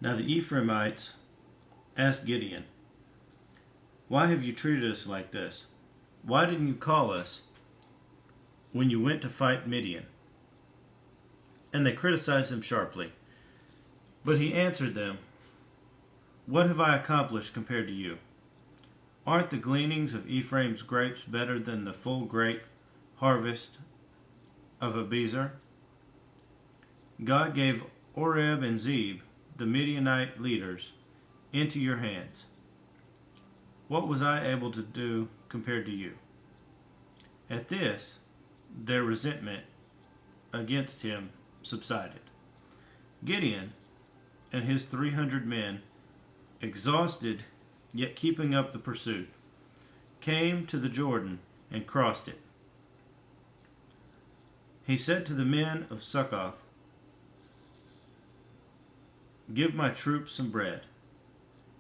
Now the Ephraimites asked Gideon, "Why have you treated us like this? Why didn't you call us when you went to fight Midian?" And they criticized him sharply. But he answered them, "What have I accomplished compared to you? Aren't the gleanings of Ephraim's grapes better than the full grape harvest of Abiezer? God gave Oreb and Zeb, the Midianite leaders, into your hands. What was I able to do compared to you?" At this, their resentment against him subsided. Gideon and his 300 men, exhausted yet keeping up the pursuit, came to the Jordan and crossed it. He said to the men of Succoth, "Give my troops some bread.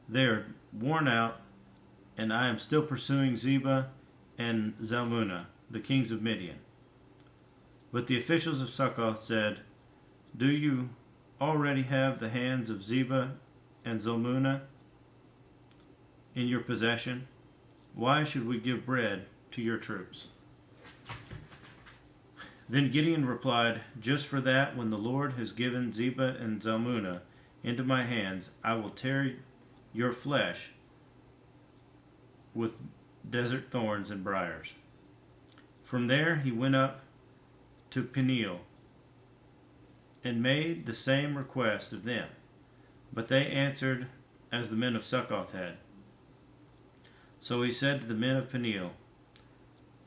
They are worn out, and I am still pursuing Zebah and Zalmunna, the kings of Midian." But the officials of Succoth said, "Do you already have the hands of Zebah and Zalmunna in your possession? Why should we give bread to your troops?" Then Gideon replied, "Just for that, when the Lord has given Zebah and Zalmunna into my hands, I will tear your flesh with desert thorns and briars." From there he went up to Peniel and made the same request of them. But they answered as the men of Succoth had. So he said to the men of Peniel,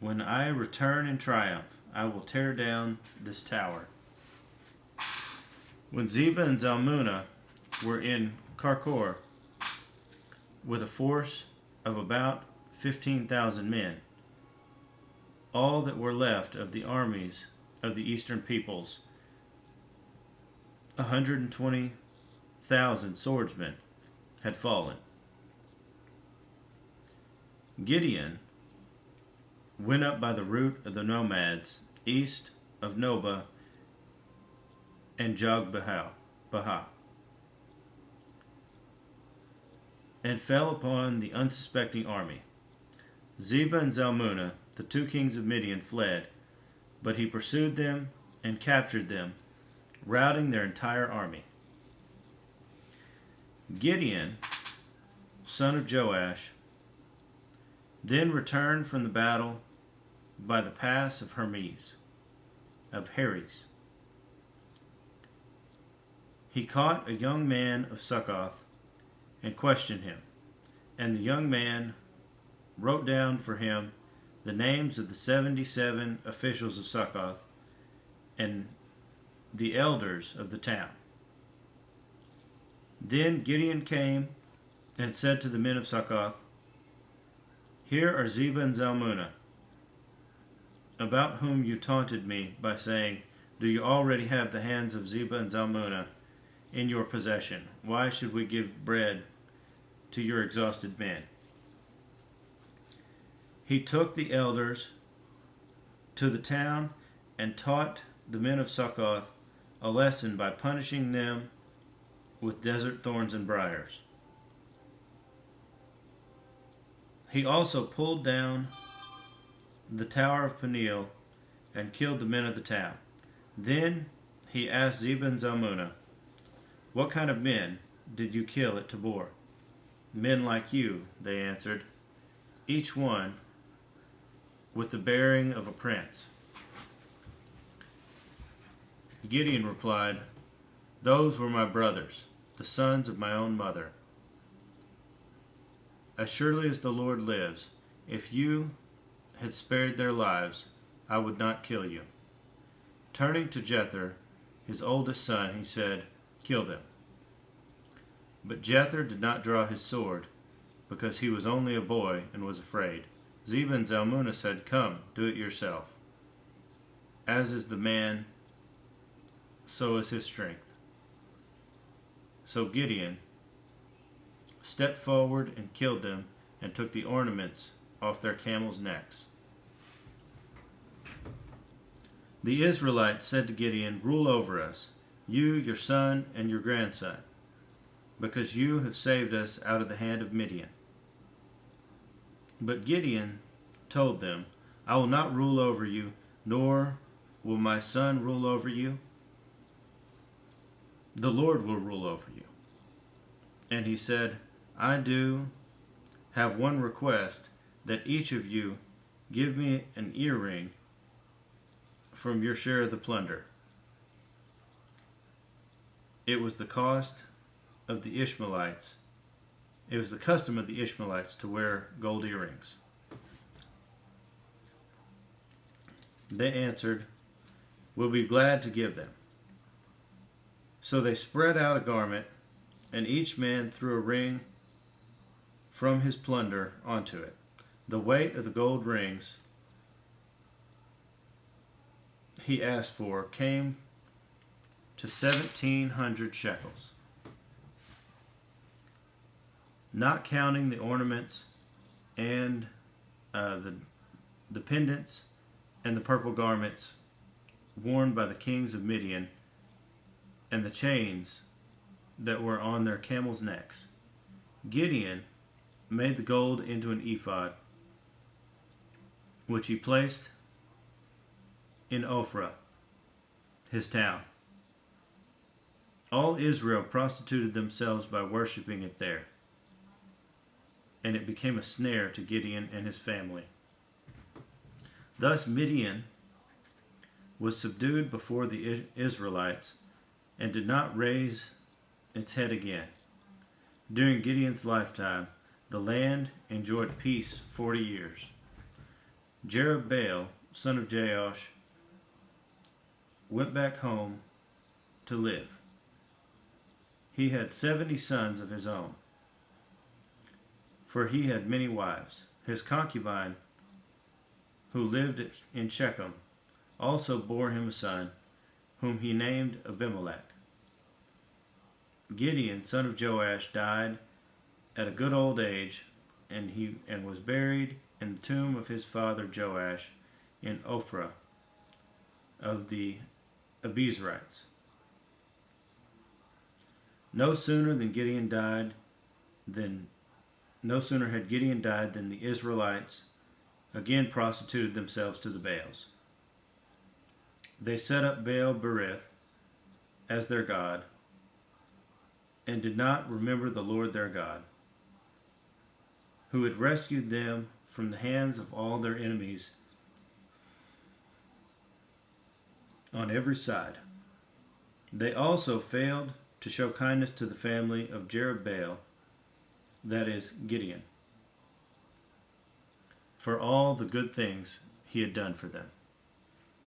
"When I return in triumph, I will tear down this tower." When Zebah and Zalmunna were in Karkor with a force of about 15,000 men, all that were left of the armies of the eastern peoples, 120,000 swordsmen, had fallen. Gideon went up by the route of the nomads east of Nobah and Jogbaha, and fell upon the unsuspecting army. Zebah and Zalmunna, the two kings of Midian, fled, but he pursued them and captured them, routing their entire army. Gideon, son of Joash, then returned from the battle by the pass of Heres. He caught a young man of Succoth and questioned him, and the young man wrote down for him the names of the 77 officials of Succoth and the elders of the town. Then Gideon came and said to the men of Succoth, "Here are Zebah and Zalmunna, about whom you taunted me by saying, 'Do you already have the hands of Zebah and Zalmunna in your possession? Why should we give bread to your exhausted men?'" He took the elders to the town and taught the men of Succoth a lesson by punishing them with desert thorns and briars. He also pulled down the tower of Peniel and killed the men of the town. Then he asked Zebah and Zalmunna, "What kind of men did you kill at Tabor?" "Men like you," they answered, "each one with the bearing of a prince." Gideon replied, "Those were my brothers, the sons of my own mother. As surely as the Lord lives, if you had spared their lives, I would not kill you." Turning to Jether, his oldest son, he said, "Kill them." But Jether did not draw his sword, because he was only a boy and was afraid. Zebah and Zalmunna said, "Come, do it yourself. As is the man, so is his strength." So Gideon stepped forward and killed them and took the ornaments off their camels' necks. The Israelites said to Gideon, "Rule over us, you, your son, and your grandson." because you have saved us out of the hand of Midian." But Gideon told them, "I will not rule over you, nor will my son rule over you. The Lord will rule over you." And he said, "I do have one request, that each of you give me an earring from your share of the plunder." It was the cost of the Ishmaelites. It was the custom of the Ishmaelites to wear gold earrings. They answered, "We'll be glad to give them." So they spread out a garment, and each man threw a ring from his plunder onto it. The weight of the gold rings he asked for came to 1,700 shekels, not counting the ornaments and the pendants and the purple garments worn by the kings of Midian and the chains that were on their camels' necks. Gideon made the gold into an ephod, which he placed in Ophrah, his town. All Israel prostituted themselves by worshiping it there, and it became a snare to Gideon and his family. Thus Midian was subdued before the Israelites and did not raise its head again. During Gideon's lifetime, the land enjoyed peace 40 years. Jerubbaal, son of Joash, went back home to live. He had 70 sons of his own, for he had many wives. His concubine, who lived in Shechem, also bore him a son, whom he named Abimelech. Gideon, son of Joash, died at a good old age, and was buried in the tomb of his father Joash in Ophrah of the Abiezrites. No sooner had Gideon died than the Israelites again prostituted themselves to the Baals. They set up Baal Berith as their god, and did not remember the Lord their God, who had rescued them from the hands of all their enemies on every side. They also failed to show kindness to the family of Jerubbaal, that is, Gideon, for all the good things he had done for them.